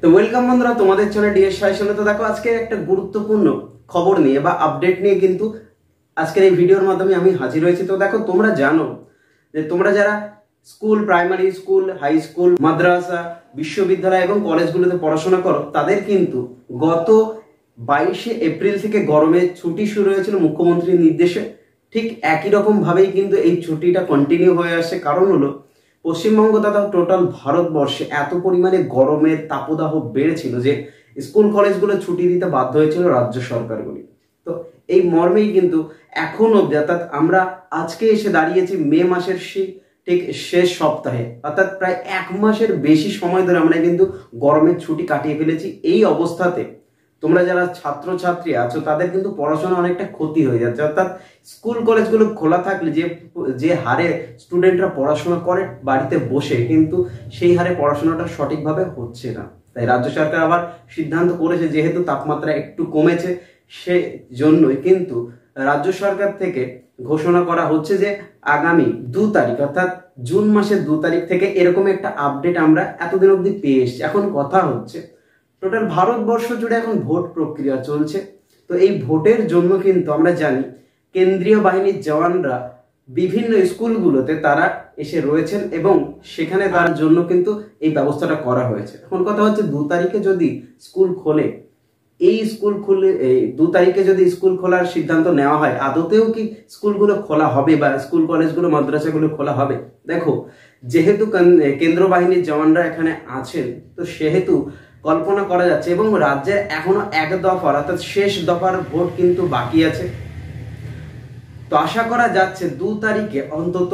তো ওয়েলকাম বন্ধুরা তোমাদের চ্যানেল ডিএস সাজেশনে। তো দেখো আজকে একটা গুরুত্বপূর্ণ খবর নিয়ে বা আপডেট নিয়ে কিন্তু আজকের এই ভিডিওর মাধ্যমে আমি হাজির হয়েছি। তো দেখো তোমরা জানো যে তোমরা যারা school, primary school, high school, মাদ্রাসা, বিশ্ববিদ্যালয় এবং কলেজগুলোতে পড়াশোনা করো, তাদের কিন্তু গত 22শে এপ্রিল থেকে গরমের ছুটি শুরু হয়েছিল মুখ্যমন্ত্রীর নির্দেশে। ঠিক একই রকম ভাবেই কিন্তু এই ছুটিটা কন্টিনিউ হয়ে আসছে। কারণ হলো পশ্চিমবঙ্গ তথা টোটাল ভারতবর্ষে এত পরিমাণে গরমের তাপদাহ বেড়েছিল যে স্কুল কলেজগুলো ছুটি দিতে বাধ্য হয়েছিল রাজ্য সরকারগুলি। তো এই মর্মেই কিন্তু এখন অবধি, অর্থাৎ আমরা আজকে এসে দাঁড়িয়েছি মে মাসের ঠিক শেষ সপ্তাহে, অর্থাৎ প্রায় 1 মাসের বেশি সময় ধরে আমরা কিন্তু গরমের ছুটি কাটিয়ে ফেলেছি। এই অবস্থাতে তোমরা যারা ছাত্রছাত্রী আছো তাদের কিন্তু পড়াশোনা অনেকটা ক্ষতি হয়ে যাচ্ছে। অর্থাৎ স্কুল কলেজগুলো খোলা থাকলে যে হারে স্টুডেন্টরা পড়াশোনা করে বাড়িতে বসে, কিন্তু সেই হারে পড়াশোনাটা সঠিকভাবে হচ্ছে না। তাই রাজ্য সরকার আবার সিদ্ধান্ত করেছে, যেহেতু তাপমাত্রা একটু কমেছে সে জন্যই কিন্তু রাজ্য সরকার থেকে ঘোষণা করা হচ্ছে যে আগামী 2 তারিখ অর্থাৎ জুন মাসের 2 তারিখ থেকে এরকম একটা আপডেট আমরা এতদিন অবধি পেয়ে এসেছি। এখন কথা হচ্ছে টোটাল ভারতবর্ষ জুড়ে এখন ভোট প্রক্রিয়া চলছে। তো এই ভোটের জন্য কিন্তু আমরা জানি কেন্দ্রীয় বাহিনীর জওয়ানরা বিভিন্ন স্কুলগুলোতে তারা এসে রয়েছেন এবং সেখানে তার জন্য কিন্তু এই ব্যবস্থাটা করা হয়েছে। এখন কথা হচ্ছে 2 তারিখে যদি স্কুল খোলে, এই 2 তারিখে যদি স্কুল খোলার সিদ্ধান্ত নেওয়া হয়, আদতেও কি স্কুলগুলো খোলা হবে বা স্কুল কলেজগুলো মাদ্রাসাগুলো খোলা হবে? দেখো, যেহেতু কেন্দ্র বাহিনীর জওয়ানরা এখানে আছেন, তো সেহেতু কল্পনা করা যাচ্ছে এবং রাজ্যের এখনো 1 দফার অর্থাৎ শেষ দফার ভোট কিন্তু বাকি আছে। তো আশা করা যাচ্ছে 2 তারিখে অন্তত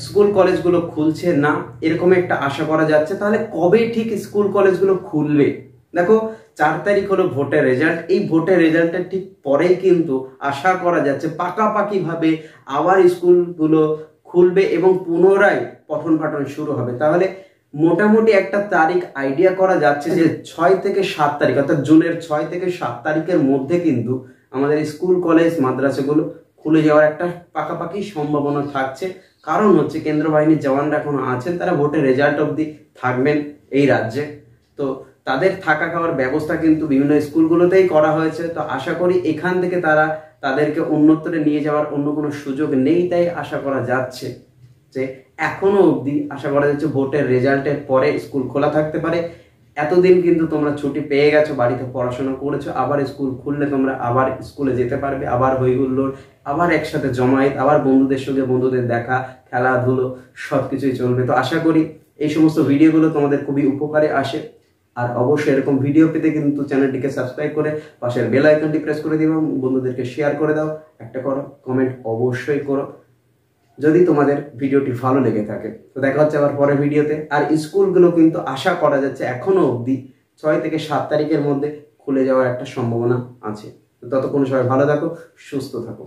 স্কুল কলেজগুলো খুলছে না, এরকম একটা আশা করা যাচ্ছে। তাহলে কবে ঠিক স্কুল কলেজগুলো খুলবে? দেখো 4 তারিখ হলো ভোটের রেজাল্ট। এই ভোটের রেজাল্টের ঠিক পরেই কিন্তু আশা করা যাচ্ছে পাকাপাকি ভাবে আবার স্কুলগুলো খুলবে এবং পুনরায় পঠন পাঠন শুরু হবে। তাহলে মোটামুটি একটা তারিখ আইডিয়া করা যাচ্ছে যে 6 থেকে 7 তারিখ অর্থাৎ জুনের 6 থেকে 7 তারিখের মধ্যে কিন্তু আমাদের স্কুল কলেজ মাদ্রাসাগুলো খুলে যাওয়ার একটা পাকাপাকি সম্ভাবনা থাকছে। কারণ হচ্ছে কেন্দ্র বাহিনীর জওয়ানরা এখন আছেন, তারা ভোটের রেজাল্ট অবধি থাকবেন এই রাজ্যে। তো তাদের থাকা খাওয়ার ব্যবস্থা কিন্তু বিভিন্ন স্কুলগুলোতেই করা হয়েছে। তো আশা করি এখান থেকে তাদেরকে অন্যত্রে নিয়ে যাওয়ার অন্য কোনো সুযোগ নেই। তাই আশা করা যাচ্ছে যে এখনো অবধি আশা করা যাচ্ছে ভোটের রেজাল্টের পরে স্কুল খোলা থাকতে পারে। এতদিন কিন্তু তোমরা ছুটি পেয়ে গেছো, বাড়িতে পড়াশোনা করেছো, আবার স্কুল খুললে তোমরা আবার স্কুলে যেতে পারবে, আবার হই হুল্লোড়, আবার একসাথে জমায়েত, আবার বন্ধুদের সঙ্গে বন্ধুদের দেখা, খেলাধুলো সবকিছুই চলবে। তো আশা করি এই সমস্ত ভিডিওগুলো তোমাদের খুবই উপকারে আসে। আর অবশ্যই এরকম ভিডিও পেতে কিন্তু চ্যানেলটিকে সাবস্ক্রাইব করে পাশের বেল আইকনটি প্রেস করে দিও এবং বন্ধুদেরকে শেয়ার করে দাও। একটা কমেন্ট অবশ্যই করো যদি তোমাদের ভিডিওটি ভালো লেগে থাকে। তো দেখা হচ্ছে আবার পরের ভিডিওতে। আর স্কুলগুলো কিন্তু আশা করা যাচ্ছে এখনো অবধি 6 থেকে 7 তারিখের মধ্যে খুলে যাওয়ার একটা সম্ভাবনা আছে। তো ততক্ষণ সবাই ভালো থাকো, সুস্থ থাকো।